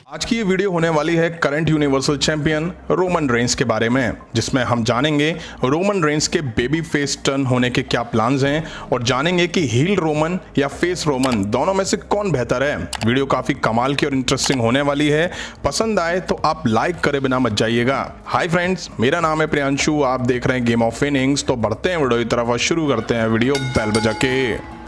आज की ये वीडियो होने वाली है current universal champion Roman Reigns के बारे में, जिसमें हम जानेंगे रोमन रेंस के बेबी फेस टर्न होने के क्या प्लान्स हैं और जानेंगे कि हील रोमन या फेस रोमन दोनों में से कौन बेहतर है। वीडियो काफी कमाल की और इंटरेस्टिंग होने वाली है। पसंद आए तो आप लाइक करे बिना मत जाइएगा। हाय फ्रेंड्स, मेरा नाम है प्रियांशु, आप देख रहे हैं गेम ऑफ विनिंग्स। तो बढ़ते हैं वीडियो की तरफ और शुरू करते हैं वीडियो बेल बजा के।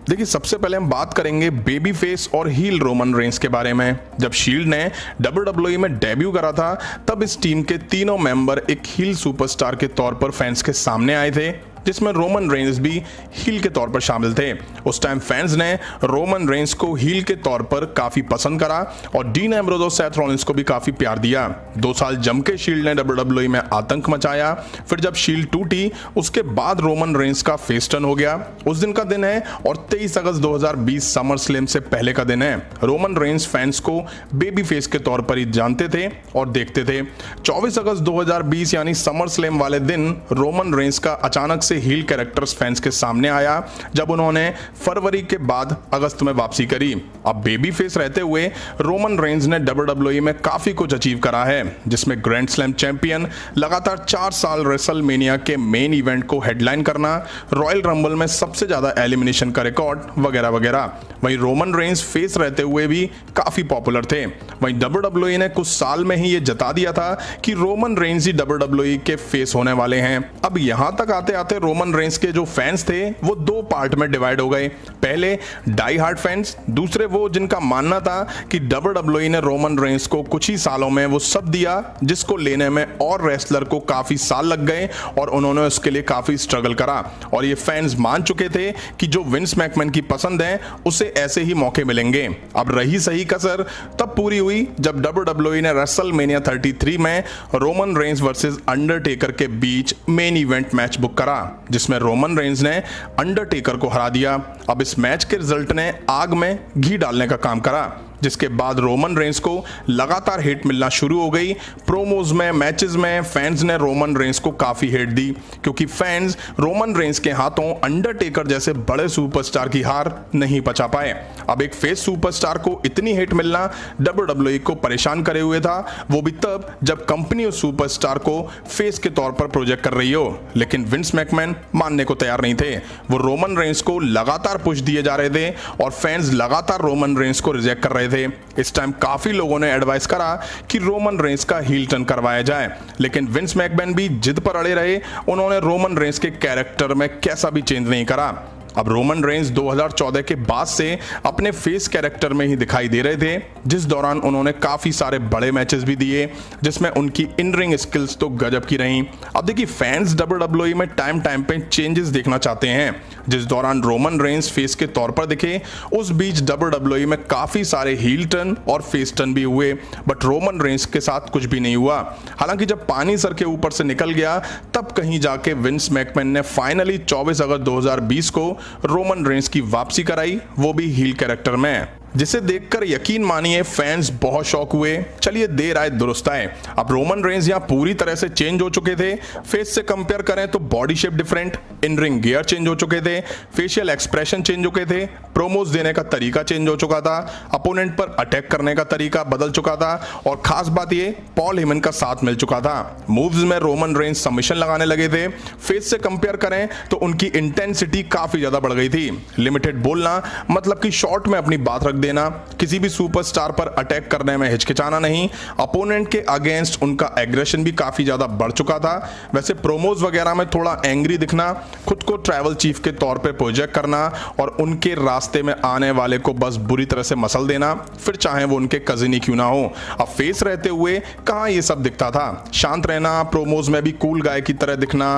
देखिए, सबसे पहले हम बात करेंगे बेबी फेस और हील रोमन रेंस के बारे में। जब शील्ड ने WWE में डेब्यू करा था, तब इस टीम के तीनों मेंबर एक हील सुपरस्टार के तौर पर फैंस के सामने आए थे, जिसमें रोमन रेंस भी हील के तौर पर शामिल थे। उस टाइम फैंस ने रोमन रेंस को हील के तौर पर काफी पसंद करा और डीन एम्ब्रोज और सेथ रॉलिंस को भी काफी प्यार दिया। 2 साल जम के शील्ड ने WWE में आतंक मचाया। फिर जब शील्ड टूटी, उसके बाद रोमन रेंस का फेस टर्न हो गया। उस दिन का दिन है और 23 अगस्त 2020 समर स्लैम से पहले का दिन है। रोमन रेंस फैंस को बेबी फेस के तौर पर ही जानते थे और देखते थे। 24 अगस्त 2020 यानी समर स्लैम वाले दिन रोमन रेंस का अचानक हील कैरेक्टर्स फैंस के सामने आया, जब उन्होंने फरवरी के बाद अगस्त में वापसी करी। अब बेबी फेस रहते हुए रोमन रेंस ने WWE में काफी कुछ अचीव करा है, जिसमें ग्रैंड स्लैम चैंपियन, लगातार 4 साल रेसलमेनिया के मेन इवेंट को हेडलाइन करना, रॉयल रंबल में सबसे ज्यादा एलिमिनेशन का रिकॉर्ड वगैरह वगैरह। वहीं रोमन रेंस फेस रहते हुए भी काफी पॉपुलर थे। वहीं WWE ने कुछ साल में ही ये जता दिया था कि रोमन रेंस ही WWE के फेस होने वाले हैं। अब यहां तक आते आते रोमन रेंस के जो फैंस थे वो 2 पार्ट में डिवाइड हो गए। पहले डाई हार्ड फैंस, दूसरे वो जिनका मानना था कि WWE ने रोमन रेंस को कुछ ही सालों में वो सब दिया जिसको लेने में और रेसलर को काफी साल लग गए और उन्होंने उसके लिए काफी स्ट्रगल करा। और ये फैंस मान चुके थे कि जो विंस मैकमैन की पसंद है उसे ऐसे ही मौके मिलेंगे। अब रही सही कसर तब पूरी हुई जब WWE ने रेसलमेनिया 33 में रोमन रेंस वर्सेस अंडरटेकर के बीच मेन इवेंट मैच बुक करा, जिसमें रोमन रेंस ने अंडरटेकर को हरा दिया। अब इस मैच के रिजल्ट ने आग में घी डालने का काम करा, जिसके बाद रोमन रेंस को लगातार हिट मिलना शुरू हो गई। प्रोमोज में, मैचेस में फैंस ने रोमन रेंस को काफी हिट दी, क्योंकि फैंस रोमन रेंस के हाथों अंडरटेकर जैसे बड़े सुपरस्टार की हार नहीं पचा पाए। अब एक फेस सुपरस्टार को इतनी हिट मिलना WWE को परेशान करे हुए था, वो भी तब जब कंपनी उस सुपरस्टार को फेस के तौर पर प्रोजेक्ट कर रही हो। लेकिन विंस मैकमैन मानने को तैयार नहीं थे। वो रोमन रेंस को लगातार पुश दिए जा रहे थे और फैंस लगातार रोमन रेंस को रिजेक्ट कर रहे थे। इस टाइम काफी लोगों ने एडवाइस करा कि रोमन रेंस का हील टर्न करवाया जाए, लेकिन विंस मैकमैन भी जिद पर अड़े रहे। उन्होंने रोमन रेंस के कैरेक्टर में कैसा भी चेंज नहीं करा। अब रोमन रेंस 2014 के बाद से अपने फेस कैरेक्टर में ही दिखाई दे रहे थे, जिस दौरान उन्होंने काफी सारे बड़े मैचेस भी दिए, जिसमें उनकी इन रिंग स्किल्स तो गजब की रहीं। अब देखिए, फैंस WWE में टाइम पे चेंजेस देखना चाहते हैं। जिस दौरान रोमन रेंस फेस के तौर पर दिखे, उस बीच WWE में काफी सारे हील टर्न और फेस टर्न भी हुए, बट रोमन रेंस के साथ कुछ भी नहीं हुआ। हालांकि जब पानी सर के ऊपर से निकल गया, तब कहीं जाके विंस मैकमैन ने फाइनली 24 अगस्त 2020 को रोमन रेंस की वापसी कराई, वो भी हील कैरेक्टर में, जिसे देखकर यकीन मानिए फैंस बहुत शॉक हुए। चलिए, देर आए दुरुस्त आए। अब रोमन रेंस यहाँ पूरी तरह से चेंज हो चुके थे। फेस से कंपेयर करें तो body shape different, in ring gear change हो चुके थे, फेशियल एक्सप्रेशन चेंज हो चुके थे, प्रोमोज देने का तरीका चेंज हो चुका था, अपोनेंट पर अटैक करने का तरीका बदल चुका था और खास बात ये, पॉल हेमन का साथ मिल चुका था। मूव्स में रोमन रेंस सबमिशन लगाने लगे थे। फेस से कंपेयर करें तो उनकी इंटेंसिटी काफी ज्यादा बढ़ गई थी। लिमिटेड बोलना, मतलब कि शॉर्ट में अपनी बात रख देना, किसी भी सुपरस्टार पर अटैक करने में हिचकिचाना नहीं, अपोनेंट के अगेंस्ट उनका एग्रेशन भी काफी ज्यादा बढ़ चुका था। वैसे प्रोमोज वगैरह में थोड़ा एंग्री दिखना, खुद को ट्रैवल चीफ के तौर पे प्रोजेक्ट करना और उनके रास्ते में आने वाले को बस बुरी तरह से मसल देना, फिर चाहे वो उनके कजिन ही क्यों ना हो। अब फेस रहते हुए कहां ये सब दिखता था। शांत रहना, प्रोमोज में भी कूल गाय की तरह दिखना,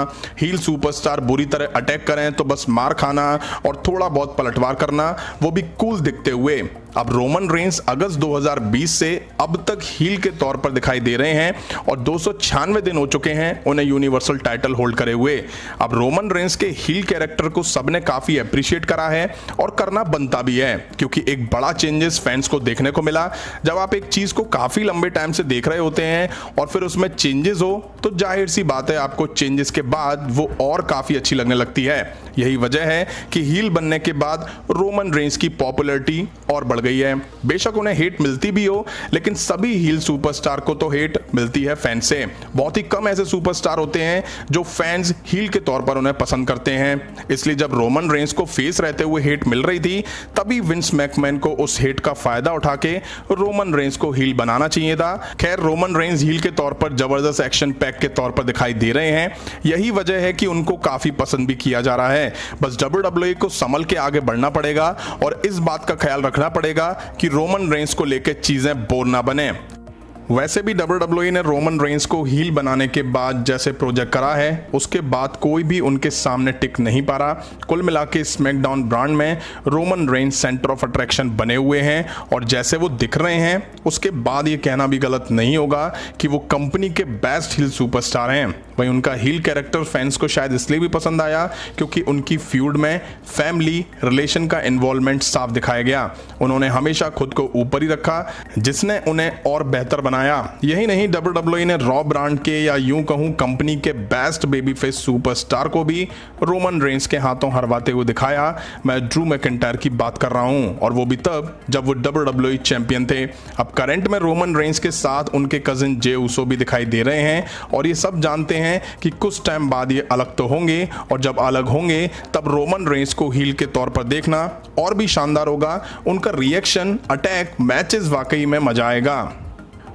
हील सुपरस्टार बुरी तरह अटैक करें तो बस मार खाना और थोड़ा बहुत पलटवार करना, वो भी कूल दिखते हुए। अब रोमन रेंस अगस्त 2020 से अब तक हील के तौर पर दिखाई दे रहे हैं और 296 दिन हो चुके हैं उन्हें यूनिवर्सल टाइटल होल्ड करे हुए। अब रोमन रेंस के हील कैरेक्टर को सबने काफी अप्रिशिएट करा है और करना बनता भी है, क्योंकि एक बड़ा चेंजेस फैंस को देखने को मिला। जब आप एक चीज को काफी लंबे टाइम से देख रहे होते हैं और फिर उसमें चेंजेस हो, तो जाहिर सी बात है आपको चेंजेस के बाद वो और काफी अच्छी लगने लगती है। यही वजह है कि हील बनने के बाद रोमन रेंस की पॉपुलैरिटी और बढ़ गई है। बेशक उन्हें हेट मिलती भी हो, लेकिन सभी हील सुपरस्टार को तो हेट मिलती है फैन से। बहुत ही कम ऐसे सुपरस्टार होते हैं जो फैंस हील के तौर पर उन्हें पसंद करते हैं। इसलिए जब रोमन रेंस को फेस रहते हुए हेट मिल रही थी, तभी विंस मैकमैन को उस हेट का फायदा उठा के रोमन रेंस को हील बनाना चाहिए था। खैर, रोमन रेंस हील के तौर पर जबरदस्त एक्शन पैक के तौर पर दिखाई दे रहे हैं। यही वजह है कि उनको काफी पसंद भी किया जा रहा है। बस WWE को संभल के आगे बढ़ना पड़ेगा और इस बात का ख्याल रखना पड़ेगा कि रोमन रेंस को लेकर चीजें बोर ना बने। वैसे भी WWE ने रोमन रेंस को हील बनाने के बाद जैसे प्रोजेक्ट करा है, उसके बाद कोई भी उनके सामने टिक नहीं पा रहा। कुल मिला के स्मैकडाउन ब्रांड में Roman Reigns centre of attraction बने हुए हैं और जैसे वो दिख रहे हैं, उसके बाद ये कहना भी गलत नहीं होगा कि वो कंपनी के बेस्ट हील सुपरस्टार हैं। वहीं उनका हील कैरेक्टर फैंस को शायद इसलिए भी पसंद आया क्योंकि उनकी फ्यूड में फैमिली रिलेशन का इन्वॉल्वमेंट साफ दिखाया गया। उन्होंने हमेशा खुद को ऊपर ही रखा, जिसने उन्हें और बेहतर बनाया। यही नहीं, WWE ने रॉ ब्रांड के या यूं कहूं कंपनी के बेस्ट बेबी फेस सुपरस्टार को भी रोमन रेंस के हाथों हरवाते हुए दिखाया। मैं ड्रू मैकिंटायर की बात कर रहा हूं, और वो भी तब जब वो WWE चैंपियन थे। अब करंट में रोमन रेंस के साथ उनके कजिन जे उसो भी दिखाई दे रहे हैं और ये सब जानते हैं कि कुछ टाइम बाद ये अलग तो होंगे, और जब अलग होंगे तब रोमन रेंस को हील के तौर पर देखना और भी शानदार होगा। उनका रिएक्शन, अटैक, मैचेस वाकई में मजा आएगा।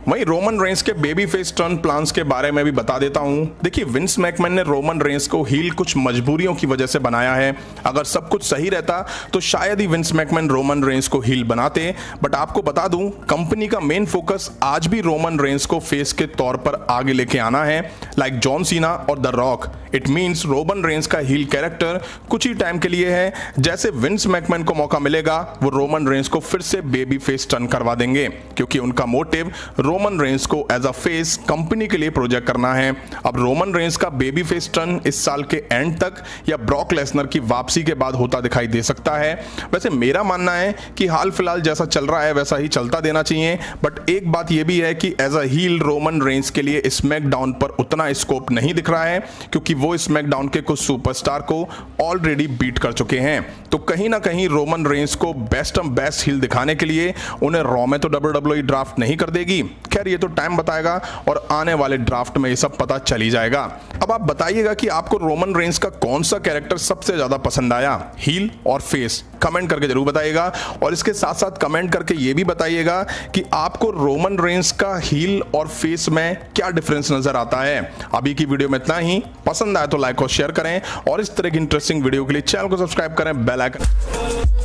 वहीं रोमन रेंस के बेबी फेस टर्न प्लान्स के बारे में भी बता देता हूं। देखिए, विंस मैकमैन ने रोमन रेंस को हील कुछ मजबूरियों की वजह से बनाया है। अगर सब कुछ सही रहता तो शायद ही विंस मैकमैन रोमन रेंस को हील बनाते। बट आपको बता दूं, कंपनी का मेन फोकस आज भी रोमन रेंस को फेस के तौर पर आगे लेके आना है, लाइक जॉन सीना और the rock. It means Roman Reigns का हील कैरेक्टर कुछ ही टाइम के लिए है। जैसे विंस मैकमैन को मौका मिलेगा, वो रोमन रेंस को फिर से बेबी फेस टर्न करवा देंगे, क्योंकि उनका मोटिव रोमन रेंस को एज अ फेस कंपनी के लिए प्रोजेक्ट करना है। अब रोमन रेंस का बेबी फेस टर्न इस साल के एंड तक या ब्रॉक लेसनर की वापसी के बाद होता दिखाई दे सकता है। वैसे मेरा मानना है कि हाल फिलहाल जैसा चल रहा है वैसा ही चलता देना चाहिए। बट एक बात यह भी है कि as a heel Roman Reigns के लिए स्मैकडाउन पर उतना स्कोप नहीं दिख रहा है, क्योंकि वो स्मैकडाउन के कुछ सुपरस्टार को ऑलरेडी बीट कर चुके हैं। तो कहीं ना कहीं रोमन रेंस को बेस्ट हील दिखाने के लिए उन्हें रॉ में तो WWE ड्राफ्ट नहीं कर देगी। खैर, ये तो टाइम बताएगा और आने वाले ड्राफ्ट में ये सब पता चल ही जाएगा। अब आप बताइएगा कि आपको रोमन रेंस का कौन सा कैरेक्टर सबसे ज्यादा पसंद आया, हील और फेस? कमेंट करके जरूर बताइएगा। और इसके साथ साथ कमेंट करके ये भी बताइएगा कि आपको रोमन रेंस का हील और फेस में क्या डिफरेंस नजर आता है। अभी की वीडियो में इतना ही। पसंद आए तो लाइक और शेयर करें, और इस तरह की इंटरेस्टिंग वीडियो के लिए चैनल को सब्सक्राइब करें, बेल आइकन